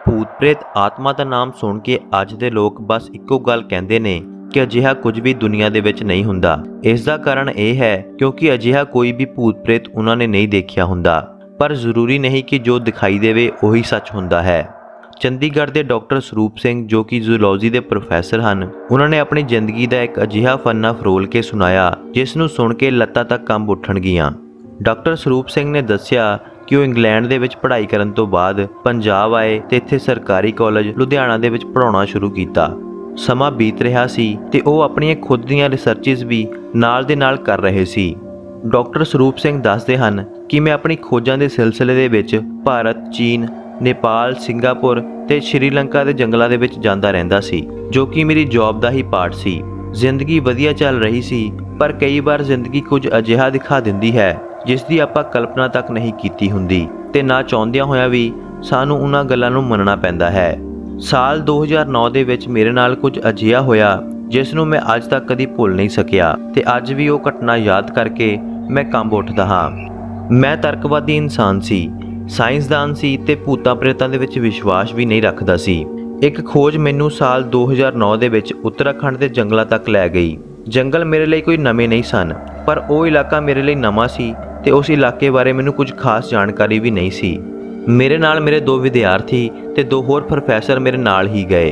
भूत प्रेत आत्मा का नाम सुन के अज दे लोग बस इक्को गल कहंदे ने कि अजिहा कुछ भी दुनिया दे विच नहीं हुंदा। इसका कारण यह है क्योंकि अजिहा कोई भी भूत प्रेत उन्होंने नहीं देखा हुंदा, पर जरूरी नहीं कि जो दिखाई देवे वही सच हुंदा है। चंडीगढ़ के डॉक्टर स्वरूप सिंह जो कि जूलॉजी के प्रोफैसर हैं, उन्होंने अपनी जिंदगी का एक अजिहा फन्ना फरोल के सुनाया जिसनों सुन के लत्तां तक कंब उठणगियां। डॉक्टर स्वरूप सिंह ने दस्सिया कि वो इंग्लैंड दे विच पढ़ाई करन तो बाद पंजाब आए ते इत्थे सरकारी कॉलेज लुधियाना दे विच पढ़ाउणा शुरू कीता। समा बीत रहा सी ते वो अपनी खुद दीयां रिसर्चिज भी नाल दे नाल कर रहे सी। डॉक्टर स्वरूप सिंह दसदे हन कि मैं अपनी खोजां दे सिलसिले दे विच भारत, चीन, नेपाल, सिंगापुर ते श्रीलंका के जंगलों के जाता रहता सी, जो कि मेरी जॉब का ही पार्ट सी। जिंदगी वधिया चल रही सी, पर कई बार जिंदगी कुछ अजिहा दिखा दिंदी है जिसकी आपां कल्पना तक नहीं कीती हुंदी ते ना चाहुंदियां होया भी सानू उन्हां गल्लां नूं मनना पैंदा है। साल 2009 दे विच मेरे नाल कुछ अजिहा होया जिसनूं मैं अज तक कदी भुल नहीं सकिया ते अज भी वो घटना याद करके मैं कंब उठदा हाँ। मैं तर्कवादी इंसान सी, साइंसदान सी ते भूतां प्रेतां दे विच विश्वास भी नहीं रखदा सी। एक खोज मैनू साल 2009 दे विच उत्तराखंड के जंगलों तक लै गई। जंगल मेरे लिए कोई नवे नहीं सन, पर वो इलाका मेरे लिए नवा सी ते उस इलाके बारे मैनू कुछ खास जानकारी भी नहीं सी। मेरे नाल मेरे 2 विद्यार्थी ते 2 होर प्रोफैसर मेरे नाल ही गए।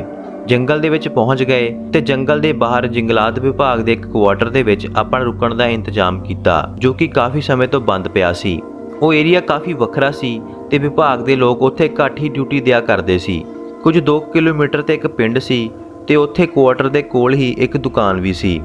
जंगल दे विच पहुँच गए ते जंगल दे बाहर जंगलात विभाग के एक क्वार्टर दे विच आपां रुकण दा इंतजाम कीता, जो कि काफ़ी समय तो बंद पिया सी। वो एरिया काफ़ी वखरा सी ते विभाग के लोग उत्थे घट ही ड्यूटी दिया करते सी। कुछ 2 किलोमीटर ते एक पिंड सी ते उत्थे क्वार्टर के कोल ही एक दुकान भी सी।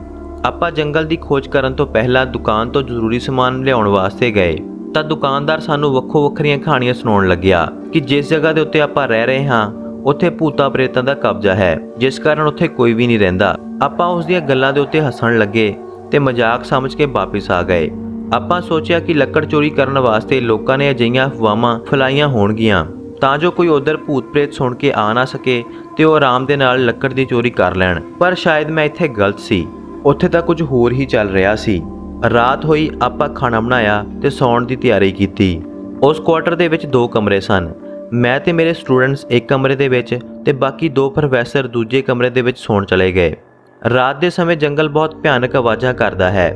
आपां जंगल की खोज करन तो पहला दुकान तो जरूरी समान लियाउण वास्ते गए तां दुकानदार सानू वक्खो वक्खरियां कहानियां सुणाउण लग्या कि जिस जगह के उत्ते आपां रह रहे हाँ उत्थे भूतां प्रेतां दा कब्जा है, जिस कारण उत्थे कोई भी नहीं रहिंदा। आपां उस दीयां गल्लां दे उत्ते हसण लगे ते मजाक समझ के वापस आ गए। आपां सोचिया कि लक्कड़ चोरी करन वास्ते लोकां ने अजिहियां अफवाहां फैलाईयां होणगीਆਂ तां जो कोई उधर भूत प्रेत सुण के आ ना सके ते वो आराम दे नाल लक्कड़ दी चोरी कर लैण। पर शायद मैं इत्थे गलत सी, उत्थे तां कुछ होर ही चल रहा सी। रात होई, आपां खाना बनाया ते सौण दी तैयारी कीती। उस क्वार्टर दे विच 2 कमरे सन। मैं ते मेरे स्टूडेंट्स एक कमरे दे विच ते बाकी 2 प्रोफैसर दूजे कमरे दे विच सौण चले गए। रात दे समय जंगल बहुत भयानक आवाज़ां करदा है।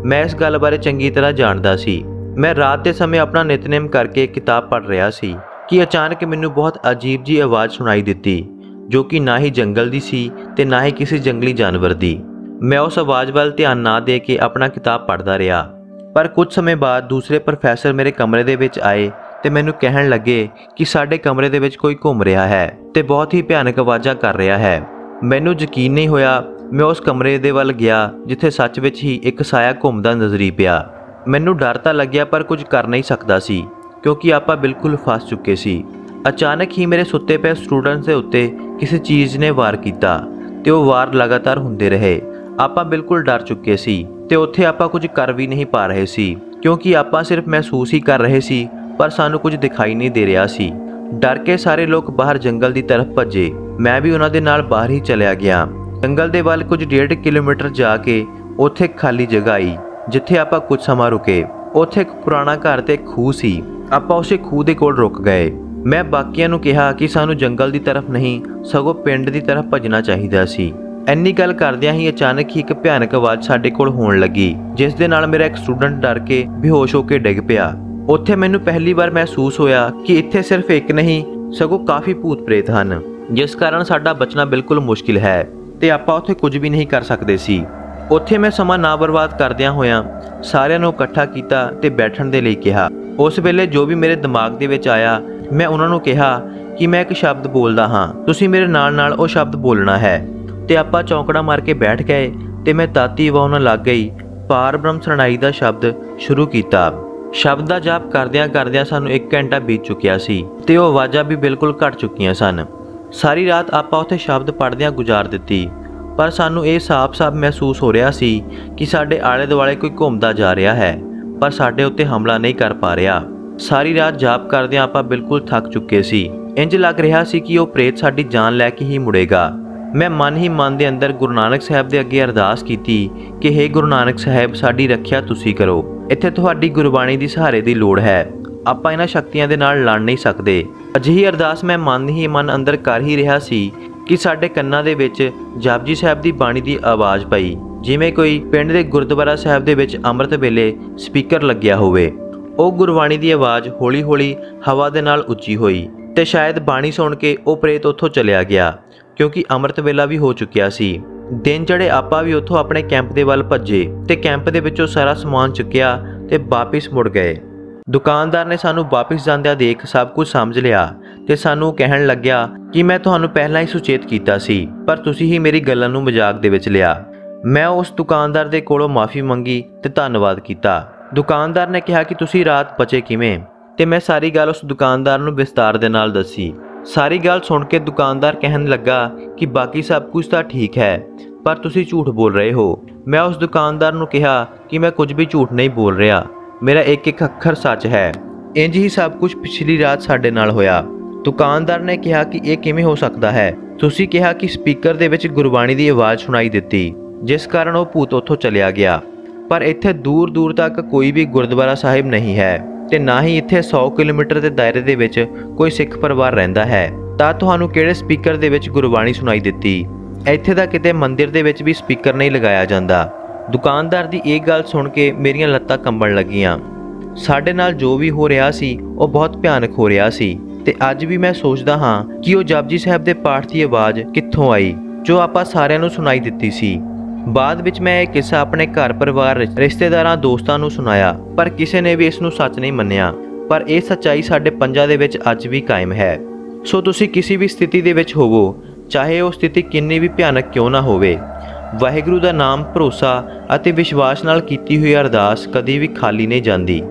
मैं इस गल बारे चंगी तरह जानदा सी। मैं रात के समय अपना नितनेम करके किताब पढ़ रहा सी कि अचानक मैनू बहुत अजीब जी आवाज़ सुनाई दिती, जो कि ना ही जंगल दी सी ते ना ही किसी जंगली जानवर दी। मैं उस आवाज़ वाल ध्यान ना दे के अपना किताब पढ़ता रहा। पर कुछ समय बाद दूसरे प्रोफैसर मेरे कमरे दे विच आए ते मैनू कहण लगे कि साडे कमरे दे विच कोई घूम रहा है ते बहुत ही भयानक आवाज़ां कर रहा है। मैनू यकीन नहीं होया। मैं उस कमरे दे वल गया जिथे सच विच ही एक साया घूमदा नज़री पिया। मैनू डर तां लग्या पर कुछ कर नहीं सकदा सी क्योंकि आपां बिल्कुल फस चुके सी। अचानक ही मेरे सुत्ते पे स्टूडेंट्स के उत्ते किसी चीज़ ने वार किया ते वो वार लगातार हुंदे रहे। आपां बिल्कुल डर चुके सी ते उत्थे आपां कुछ कर भी नहीं पा रहे सी क्योंकि आपां सिर्फ महसूस ही कर रहे सी, पर सानू कुछ दिखाई नहीं दे रहा सी। डर के सारे लोग बाहर जंगल की तरफ भजे। मैं भी उन्हां दे नाल बाहर ही चलिया गया। जंगल दे वल कुछ 1.5 किलोमीटर जाके उत्थे एक खाली जगह आई जिथे आपां कुछ समा रुके। उत्थे एक पुराना घर ते खूह सी। आपां उसे खूह दे कोल रुक गए। मैं बाकियां नूं कहा कि सानू जंगल की तरफ नहीं सगों पिंड की तरफ भजना चाहिदा सी। इन्नी गल करदियां ही अचानक ही एक भयानक आवाज़ साडे कोल होण लगी, जिस दे नाल मेरा एक स्टूडेंट डर के बेहोश होकर डिग पिया। उत्थे मैनू पहली बार महसूस होया कि इत्थे सिर्फ एक नहीं सगों काफ़ी भूत प्रेत हन, जिस कारण साडा बचना बिल्कुल मुश्किल है ते आपां उत्थे कुछ भी नहीं कर सकते सी। उत्थे मैं समा ना बर्बाद करदियां होया सारिਆਂ ਨੂੰ इकट्ठा कीता ते बैठण दे लई कहा। उस वेले जो भी मेरे दिमाग दे विच आया मैं उन्हां नूं कहा कि मैं एक शब्द बोलदा हाँ, तुसीं मेरे नाल नाल वो शब्द बोलना है। ते आपां चौंकड़ा मार के बैठ गए ते मैं ताती वाउण लग गई। पार ब्रह्म शरणाई दा शब्द शुरू किया। शब्द का जाप करदियां करदियां सानू 1 घंटा बीत चुकिया सी ते वो आवाज़ां भी बिल्कुल घट चुकियां सन। सारी रात आपां उत्थे शब्द पढ़दियां गुजार दित्ती, पर सानू ये साफ साफ महसूस हो रहा सी कि साडे आले दुआले कोई घूमदा जा रहा है, पर साडे उत्ते हमला नहीं कर पा रहा। सारी रात जाप करदियां आपां बिल्कुल थक चुके सी। इंज लग रहा सी कि वो प्रेत साडी जान लैके ही मुड़ेगा। मैं मन ही मन के अंदर गुरु नानक साहब के अगे अरदास की कि हे गुरु नानक साहब साडी रखिया तुसी करो, इत्थे तुहाडी गुरबाणी की सहारे की लोड़ है। आपां इन्हां शक्तियां दे नाल लड़ नहीं सकते। ਅਜਿਹੀ ਅਰਦਾਸ ਮੈਂ ਮਨ ਹੀ ਮਨ ਅੰਦਰ ਕਰ ਹੀ ਰਿਹਾ ਸੀ ਕਿ ਸਾਡੇ ਕੰਨਾਂ ਦੇ ਵਿੱਚ ਜਪਜੀ ਸਾਹਿਬ ਦੀ ਬਾਣੀ ਦੀ ਆਵਾਜ਼ ਪਈ, ਜਿਵੇਂ ਕੋਈ ਪਿੰਡ ਦੇ ਗੁਰਦੁਆਰਾ ਸਾਹਿਬ ਦੇ ਵਿੱਚ ਅੰਮ੍ਰਿਤ ਵੇਲੇ ਸਪੀਕਰ ਲੱਗਿਆ ਹੋਵੇ। ਉਹ ਗੁਰਬਾਣੀ ਦੀ ਆਵਾਜ਼ ਹੌਲੀ-ਹੌਲੀ ਹਵਾ ਦੇ ਨਾਲ ਉੱਚੀ ਹੋਈ ਤੇ ਸ਼ਾਇਦ ਬਾਣੀ ਸੁਣ ਕੇ ਉਹ ਪ੍ਰੇਤ ਉੱਥੋਂ ਚਲਿਆ ਗਿਆ, ਕਿਉਂਕਿ ਅੰਮ੍ਰਿਤ ਵੇਲਾ ਵੀ ਹੋ ਚੁੱਕਿਆ ਸੀ। ਦਿਨ ਚੜ੍ਹੇ ਆਪਾਂ ਵੀ ਉੱਥੋਂ ਆਪਣੇ ਕੈਂਪ ਦੇ ਵੱਲ ਭੱਜੇ ਤੇ ਕੈਂਪ ਦੇ ਵਿੱਚੋਂ ਸਾਰਾ ਸਮਾਨ ਚੁੱਕਿਆ ਤੇ ਵਾਪਿਸ ਮੁੜ ਗਏ। ਦੁਕਾਨਦਾਰ ਨੇ ਸਾਨੂੰ ਵਾਪਿਸ ਜਾਂਦਿਆਂ ਦੇਖ ਸਭ ਕੁਝ ਸਮਝ ਲਿਆ ਤੇ ਸਾਨੂੰ ਕਹਿਣ ਲੱਗਿਆ ਕਿ ਮੈਂ ਤੁਹਾਨੂੰ ਪਹਿਲਾਂ ਹੀ ਸੁਚੇਤ ਕੀਤਾ ਸੀ, ਪਰ ਤੁਸੀਂ ਹੀ ਮੇਰੀ ਗੱਲਾਂ ਨੂੰ ਮਜ਼ਾਕ ਦੇ ਵਿੱਚ ਲਿਆ। ਮੈਂ ਉਸ ਦੁਕਾਨਦਾਰ ਦੇ ਕੋਲੋਂ ਮਾਫੀ ਮੰਗੀ ਤੇ ਧੰਨਵਾਦ ਕੀਤਾ। ਦੁਕਾਨਦਾਰ ਨੇ ਕਿਹਾ ਕਿ ਤੁਸੀਂ ਰਾਤ ਬਚੇ ਕਿਵੇਂ, ਤੇ ਮੈਂ ਸਾਰੀ ਗੱਲ ਉਸ ਦੁਕਾਨਦਾਰ ਨੂੰ ਵਿਸਤਾਰ ਦੇ ਨਾਲ ਦੱਸੀ। ਸਾਰੀ ਗੱਲ ਸੁਣ ਕੇ ਦੁਕਾਨਦਾਰ ਕਹਿਣ ਲੱਗਾ ਕਿ ਬਾਕੀ ਸਭ ਕੁਝ ਤਾਂ ਠੀਕ ਹੈ, ਪਰ ਤੁਸੀਂ ਝੂਠ ਬੋਲ ਰਹੇ ਹੋ। ਮੈਂ ਉਸ ਦੁਕਾਨਦਾਰ ਨੂੰ ਕਿਹਾ ਕਿ ਮੈਂ ਕੁਝ ਵੀ ਝੂਠ ਨਹੀਂ ਬੋਲ ਰਿਹਾ, ਮੇਰਾ ਇੱਕ ਇੱਕ ਅੱਖਰ ਸੱਚ ਹੈ। ਇੰਜ ਹੀ ਸਭ ਕੁਝ ਪਿਛਲੀ ਰਾਤ ਸਾਡੇ ਨਾਲ ਹੋਇਆ। ਦੁਕਾਨਦਾਰ ਨੇ ਕਿਹਾ ਕਿ ਇਹ ਕਿਵੇਂ ਹੋ ਸਕਦਾ ਹੈ। ਤੁਸੀਂ ਕਿਹਾ ਕਿ ਸਪੀਕਰ ਦੇ ਵਿੱਚ ਗੁਰਬਾਣੀ ਦੀ ਆਵਾਜ਼ ਸੁਣਾਈ ਦਿੱਤੀ, ਜਿਸ ਕਾਰਨ ਉਹ ਭੂਤ ਉੱਥੋਂ ਚਲਿਆ ਗਿਆ, ਪਰ ਇੱਥੇ ਦੂਰ ਦੂਰ ਤੱਕ ਕੋਈ ਵੀ ਗੁਰਦੁਆਰਾ ਸਾਹਿਬ ਨਹੀਂ ਹੈ ਤੇ ਨਾ ਹੀ ਇੱਥੇ 100 ਕਿਲੋਮੀਟਰ ਦੇ ਦਾਇਰੇ ਦੇ ਵਿੱਚ ਕੋਈ ਸਿੱਖ ਪਰਿਵਾਰ ਰਹਿੰਦਾ ਹੈ। ਤਾਂ ਤੁਹਾਨੂੰ ਕਿਹੜੇ ਸਪੀਕਰ ਦੇ ਵਿੱਚ ਗੁਰਬਾਣੀ ਸੁਣਾਈ ਦਿੱਤੀ? ਇੱਥੇ ਤਾਂ ਕਿਤੇ ਮੰਦਿਰ ਦੇ ਵਿੱਚ ਵੀ ਸਪੀਕਰ ਨਹੀਂ ਲਗਾਇਆ ਜਾਂਦਾ। ਦੁਕਾਨਦਾਰ ਦੀ ਇਹ ਗੱਲ ਸੁਣ ਕੇ ਮੇਰੀਆਂ ਲੱਤਾਂ ਕੰਬਣ ਲੱਗੀਆਂ। ਸਾਡੇ ਨਾਲ ਜੋ ਵੀ ਹੋ ਰਿਹਾ ਸੀ ਉਹ ਬਹੁਤ ਭਿਆਨਕ ਹੋ ਰਿਹਾ ਸੀ ਤੇ ਅੱਜ ਵੀ ਮੈਂ ਸੋਚਦਾ ਹਾਂ ਕਿ ਉਹ ਜਪਜੀ ਸਾਹਿਬ ਦੇ ਪਾਠ ਦੀ ਆਵਾਜ਼ ਕਿੱਥੋਂ ਆਈ ਜੋ ਆਪਾਂ ਸਾਰਿਆਂ ਨੂੰ ਸੁਣਾਈ ਦਿੱਤੀ ਸੀ। ਬਾਅਦ ਵਿੱਚ ਮੈਂ ਇਹ ਕਿੱਸਾ ਆਪਣੇ ਘਰ ਪਰਿਵਾਰ, ਰਿਸ਼ਤੇਦਾਰਾਂ, ਦੋਸਤਾਂ ਨੂੰ ਸੁਣਾਇਆ, ਪਰ ਕਿਸੇ ਨੇ ਵੀ ਇਸ ਨੂੰ ਸੱਚ ਨਹੀਂ ਮੰਨਿਆ। ਪਰ ਇਹ ਸੱਚਾਈ ਸਾਡੇ ਪੰਜਾਂ ਦੇ ਵਿੱਚ ਅੱਜ ਵੀ ਕਾਇਮ ਹੈ। ਸੋ ਤੁਸੀਂ ਕਿਸੇ ਵੀ ਸਥਿਤੀ ਦੇ ਵਿੱਚ ਹੋਵੋ, ਚਾਹੇ ਉਹ ਸਥਿਤੀ ਕਿੰਨੀ ਵੀ ਭਿਆਨਕ ਕਿਉਂ ਨਾ ਹੋਵੇ, ਵਾਹਿਗੁਰੂ ਦਾ ਨਾਮ, ਭਰੋਸਾ ਅਤੇ ਵਿਸ਼ਵਾਸ ਨਾਲ ਕੀਤੀ ਹੋਈ ਅਰਦਾਸ ਕਦੀ ਵੀ ਖਾਲੀ ਨਹੀਂ ਜਾਂਦੀ।